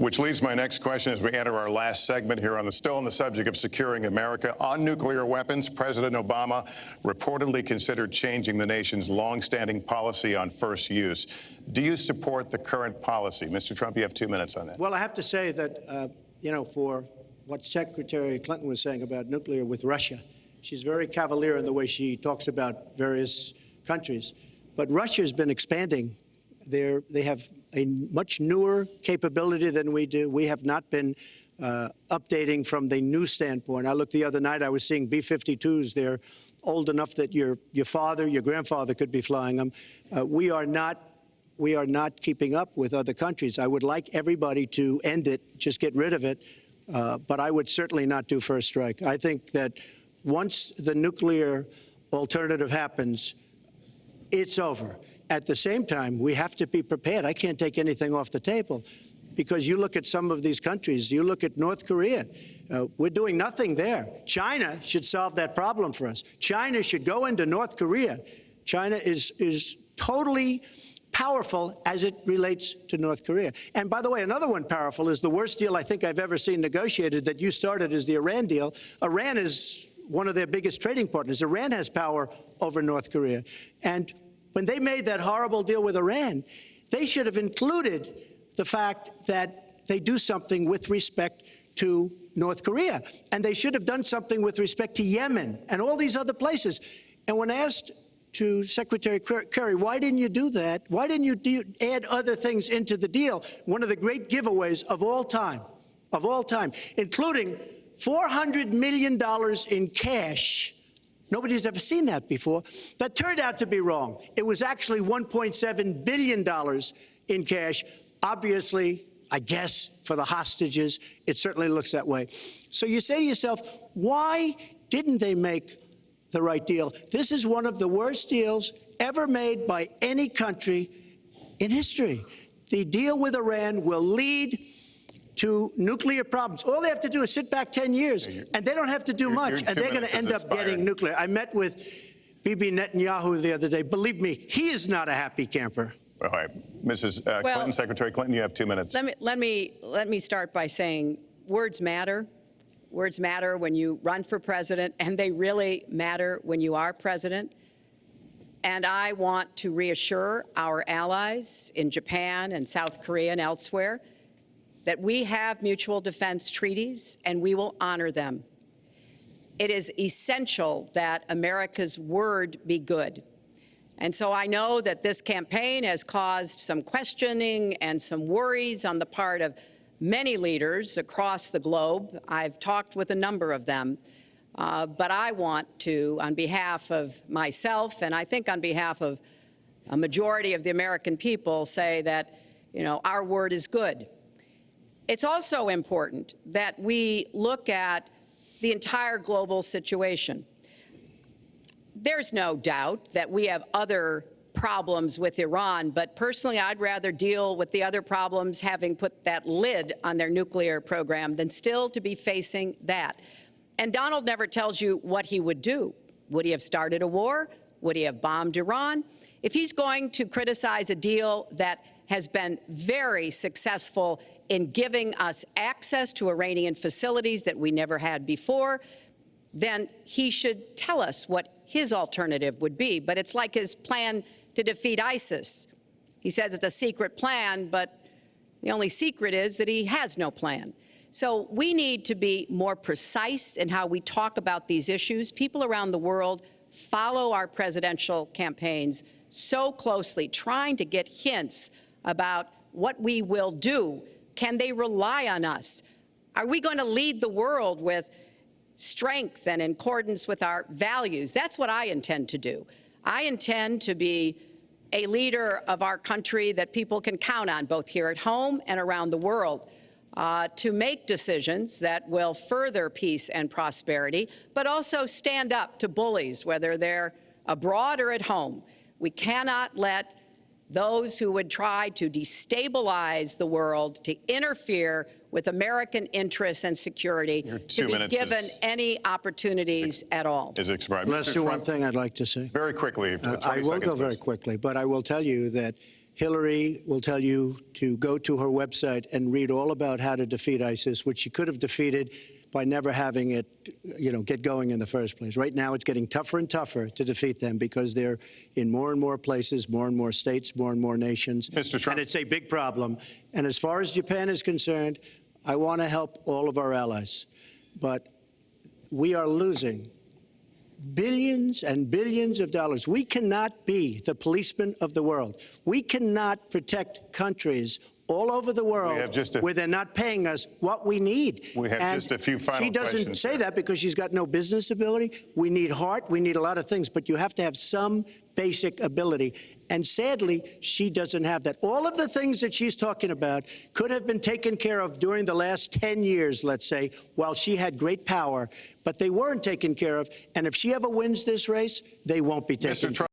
Which leads my next question as we enter our last segment here still on the subject of securing America. On nuclear weapons, President Obama reportedly considered changing the nation's longstanding policy on first use. Do you support the current policy? Mr. Trump, you have 2 minutes on that. Well, I have to say that, for what Secretary Clinton was saying about nuclear with Russia, she's very cavalier in the way she talks about various countries. But Russia's been expanding. They have a much newer capability than we do. We have not been updating from the new standpoint. I looked the other night, I was seeing B-52s. They're old enough that your father, your grandfather could be flying them. We are not keeping up with other countries. I would like everybody to end it, just get rid of it, but I would certainly not do first strike. I think that once the nuclear alternative happens, it's over. At the same time, we have to be prepared. I can't take anything off the table because you look at some of these countries. You look at North Korea. We're doing nothing there. China should solve that problem for us. China should go into North Korea. China is totally powerful as it relates to North Korea. And by the way, another one powerful is the worst deal I think I've ever seen negotiated that you started is the Iran deal. Iran is one of their biggest trading partners. Iran has power over North Korea. And when they made that horrible deal with Iran, they should have included the fact that they do something with respect to North Korea. And they should have done something with respect to Yemen and all these other places. And when asked to Secretary Kerry, why didn't you do that? Why didn't you add other things into the deal? One of the great giveaways of all time, including $400 million in cash. Nobody's ever seen that before. That turned out to be wrong. It was actually $1.7 billion in cash. Obviously, I guess, for the hostages, it certainly looks that way. So you say to yourself, why didn't they make the right deal? This is one of the worst deals ever made by any country in history. The deal with Iran will lead to nuclear problems. All they have to do is sit back 10 years, and they don't have to do much, and they're going to end up getting nuclear. I met with Bibi Netanyahu the other day. Believe me, he is not a happy camper. All right, Mrs. Clinton, Secretary Clinton, you have 2 minutes. Let me start by saying words matter. Words matter when you run for president, and they really matter when you are president. And I want to reassure our allies in Japan and South Korea and elsewhere that we have mutual defense treaties and we will honor them. It is essential that America's word be good. And so I know that this campaign has caused some questioning and some worries on the part of many leaders across the globe. I've talked with a number of them. But I want to, on behalf of myself and I think on behalf of a majority of the American people, say that, our word is good. It's also important that we look at the entire global situation. There's no doubt that we have other problems with Iran, but personally, I'd rather deal with the other problems having put that lid on their nuclear program than still to be facing that. And Donald never tells you what he would do. Would he have started a war? Would he have bombed Iran? If he's going to criticize a deal that has been very successful in giving us access to Iranian facilities that we never had before, then he should tell us what his alternative would be. But it's like his plan to defeat ISIS. He says it's a secret plan, but the only secret is that he has no plan. So we need to be more precise in how we talk about these issues. People around the world follow our presidential campaigns so closely, trying to get hints about what we will do. Can they rely on us? Are we going to lead the world with strength and in accordance with our values? That's what I intend to do. I intend to be a leader of our country that people can count on, both here at home and around the world, to make decisions that will further peace and prosperity, but also stand up to bullies, whether they're abroad or at home. We cannot let those who would try to destabilize the world, to interfere with American interests and security, to be given any opportunities at all. Is expired. Let's do one thing I'd like to say. Very quickly. I will go very quickly, but I will tell you that Hillary will tell you to go to her website and read all about how to defeat ISIS, which she could have defeated by never having it, get going in the first place. Right now, it's getting tougher and tougher to defeat them because they're in more and more places, more and more states, more and more nations. Mr. Trump. And it's a big problem. And as far as Japan is concerned, I want to help all of our allies. But we are losing billions and billions of dollars. We cannot be the policemen of the world. We cannot protect countries all over the world where they're not paying us what we need. We have just a few final questions. She doesn't say that because she's got no business ability. We need heart. We need a lot of things. But you have to have some basic ability. And sadly, she doesn't have that. All of the things that she's talking about could have been taken care of during the last 10 years, let's say, while she had great power. But they weren't taken care of. And if she ever wins this race, they won't be taken care of.